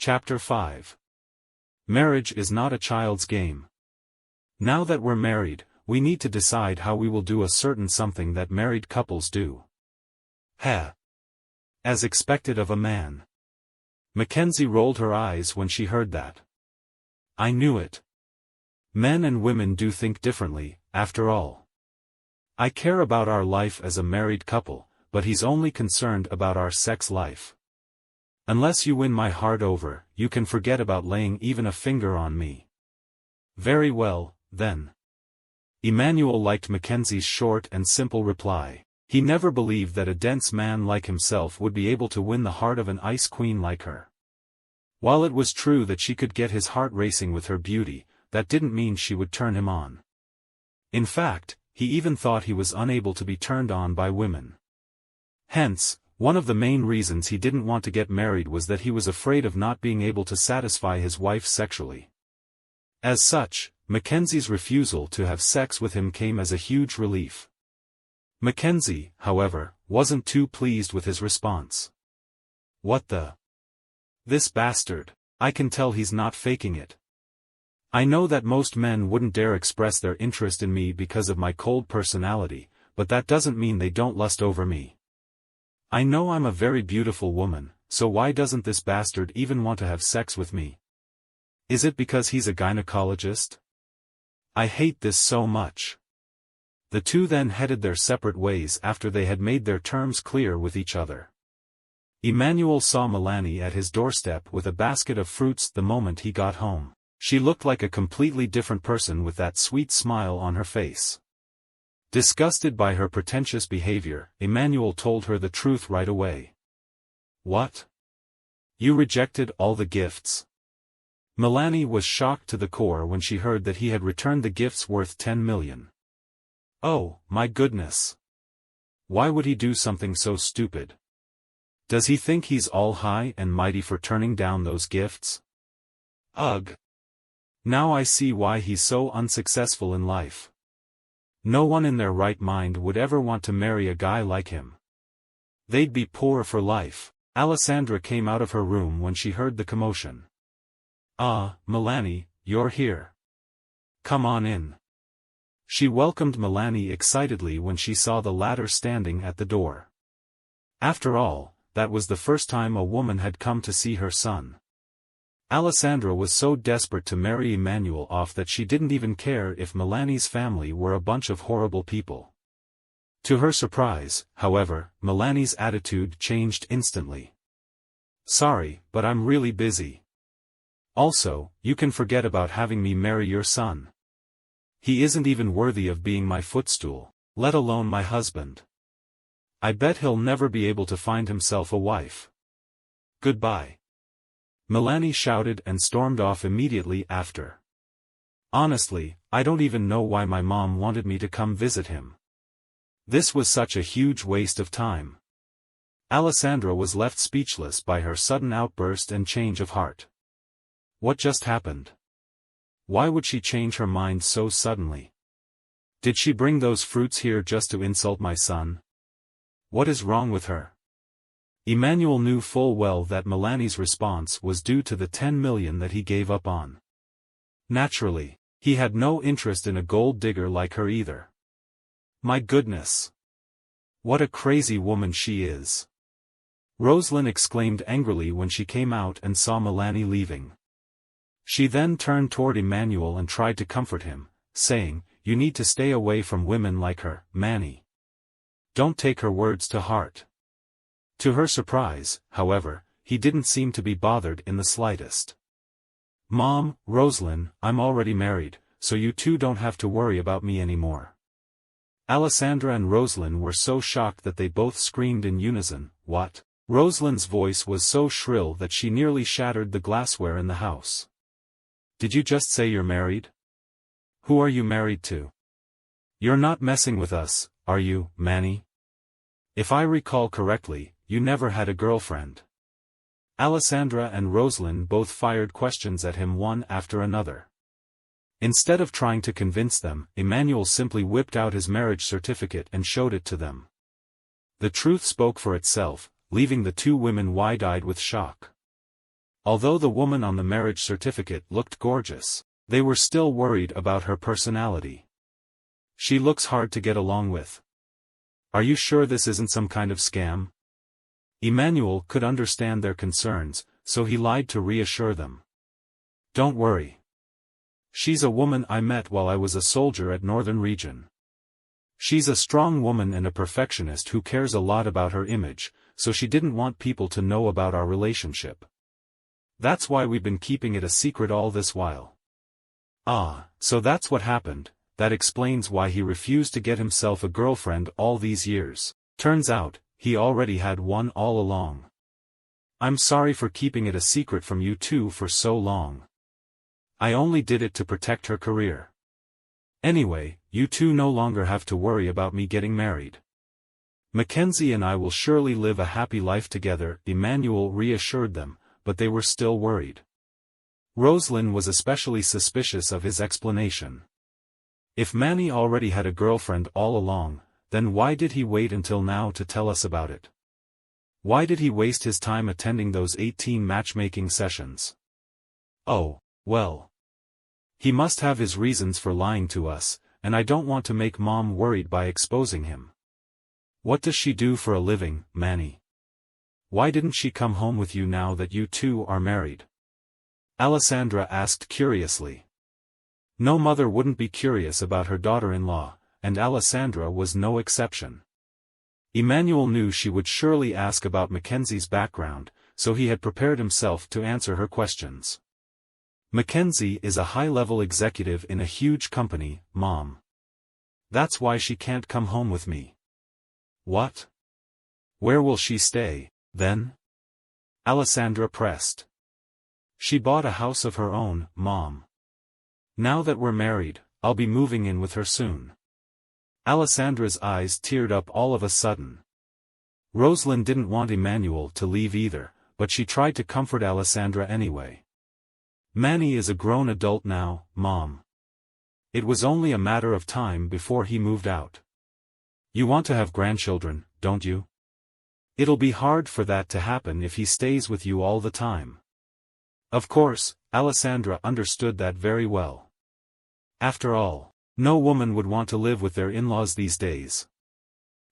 Chapter 5. Marriage is not a child's game. Now that we're married, we need to decide how we will do a certain something that married couples do. Heh. As expected of a man. Mackenzie rolled her eyes when she heard that. I knew it. Men and women do think differently, after all. I care about our life as a married couple, but he's only concerned about our sex life. Unless you win my heart over, you can forget about laying even a finger on me. Very well, then. Emmanuel liked Mackenzie's short and simple reply. He never believed that a dense man like himself would be able to win the heart of an ice queen like her. While it was true that she could get his heart racing with her beauty, that didn't mean she would turn him on. In fact, he even thought he was unable to be turned on by women. Hence, one of the main reasons he didn't want to get married was that he was afraid of not being able to satisfy his wife sexually. As such, Mackenzie's refusal to have sex with him came as a huge relief. Mackenzie, however, wasn't too pleased with his response. What the? This bastard. I can tell he's not faking it. I know that most men wouldn't dare express their interest in me because of my cold personality, but that doesn't mean they don't lust over me. I know I'm a very beautiful woman, so why doesn't this bastard even want to have sex with me? Is it because he's a gynecologist? I hate this so much. The two then headed their separate ways after they had made their terms clear with each other. Emmanuel saw Melanie at his doorstep with a basket of fruits the moment he got home. She looked like a completely different person with that sweet smile on her face. Disgusted by her pretentious behavior, Emmanuel told her the truth right away. What? You rejected all the gifts? Melanie was shocked to the core when she heard that he had returned the gifts worth 10 million. Oh, my goodness. Why would he do something so stupid? Does he think he's all high and mighty for turning down those gifts? Ugh. Now I see why he's so unsuccessful in life. No one in their right mind would ever want to marry a guy like him. They'd be poor for life. Alessandra came out of her room when she heard the commotion. Ah, Melanie, you're here. Come on in. She welcomed Melanie excitedly when she saw the latter standing at the door. After all, that was the first time a woman had come to see her son. Alessandra was so desperate to marry Emmanuel off that she didn't even care if Melanie's family were a bunch of horrible people. To her surprise, however, Melanie's attitude changed instantly. Sorry, but I'm really busy. Also, you can forget about having me marry your son. He isn't even worthy of being my footstool, let alone my husband. I bet he'll never be able to find himself a wife. Goodbye. Melanie shouted and stormed off immediately after. Honestly, I don't even know why my mom wanted me to come visit him. This was such a huge waste of time. Alessandra was left speechless by her sudden outburst and change of heart. What just happened? Why would she change her mind so suddenly? Did she bring those fruits here just to insult my son? What is wrong with her? Emmanuel knew full well that Melanie's response was due to the 10 million that he gave up on. Naturally, he had no interest in a gold digger like her either. My goodness! What a crazy woman she is! Rosalind exclaimed angrily when she came out and saw Melanie leaving. She then turned toward Emmanuel and tried to comfort him, saying, "You need to stay away from women like her, Manny. Don't take her words to heart." To her surprise, however, he didn't seem to be bothered in the slightest. "Mom, Rosalind, I'm already married, so you two don't have to worry about me anymore." Alessandra and Rosalind were so shocked that they both screamed in unison, "What?" Rosalind's voice was so shrill that she nearly shattered the glassware in the house. "Did you just say you're married? Who are you married to? You're not messing with us, are you, Manny? If I recall correctly, you never had a girlfriend." Alessandra and Rosalind both fired questions at him one after another. Instead of trying to convince them, Emmanuel simply whipped out his marriage certificate and showed it to them. The truth spoke for itself, leaving the two women wide-eyed with shock. Although the woman on the marriage certificate looked gorgeous, they were still worried about her personality. She looks hard to get along with. Are you sure this isn't some kind of scam? Emmanuel could understand their concerns, so he lied to reassure them. Don't worry. She's a woman I met while I was a soldier at Northern Region. She's a strong woman and a perfectionist who cares a lot about her image, so she didn't want people to know about our relationship. That's why we've been keeping it a secret all this while. Ah, so that's what happened. That explains why he refused to get himself a girlfriend all these years. Turns out, he already had one all along. I'm sorry for keeping it a secret from you two for so long. I only did it to protect her career. Anyway, you two no longer have to worry about me getting married. Mackenzie and I will surely live a happy life together, Emmanuel reassured them, but they were still worried. Rosalind was especially suspicious of his explanation. If Manny already had a girlfriend all along, then why did he wait until now to tell us about it? Why did he waste his time attending those 18 matchmaking sessions? Oh, well. He must have his reasons for lying to us, and I don't want to make Mom worried by exposing him. What does she do for a living, Manny? Why didn't she come home with you now that you two are married? Alessandra asked curiously. No mother wouldn't be curious about her daughter-in-law, and Alessandra was no exception. Emmanuel knew she would surely ask about Mackenzie's background, so he had prepared himself to answer her questions. Mackenzie is a high-level executive in a huge company, Mom. That's why she can't come home with me. What? Where will she stay, then? Alessandra pressed. She bought a house of her own, Mom. Now that we're married, I'll be moving in with her soon. Alessandra's eyes teared up all of a sudden. Rosalind didn't want Emmanuel to leave either, but she tried to comfort Alessandra anyway. Manny is a grown adult now, Mom. It was only a matter of time before he moved out. You want to have grandchildren, don't you? It'll be hard for that to happen if he stays with you all the time. Of course, Alessandra understood that very well. After all, no woman would want to live with their in-laws these days.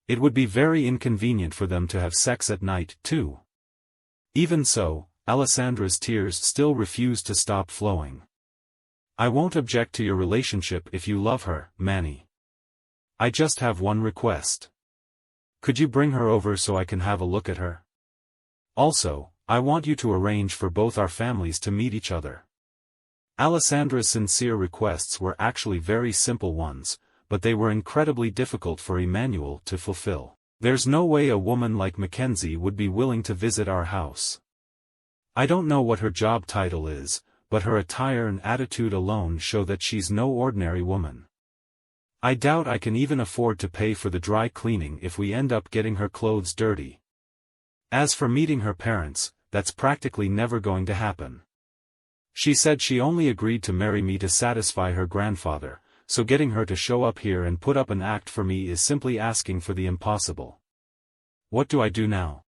It would be very inconvenient for them to have sex at night, too. Even so, Alessandra's tears still refused to stop flowing. I won't object to your relationship if you love her, Manny. I just have one request. Could you bring her over so I can have a look at her? Also, I want you to arrange for both our families to meet each other. Alessandra's sincere requests were actually very simple ones, but they were incredibly difficult for Emmanuel to fulfill. There's no way a woman like Mackenzie would be willing to visit our house. I don't know what her job title is, but her attire and attitude alone show that she's no ordinary woman. I doubt I can even afford to pay for the dry cleaning if we end up getting her clothes dirty. As for meeting her parents, that's practically never going to happen. She said she only agreed to marry me to satisfy her grandfather, so getting her to show up here and put up an act for me is simply asking for the impossible. What do I do now?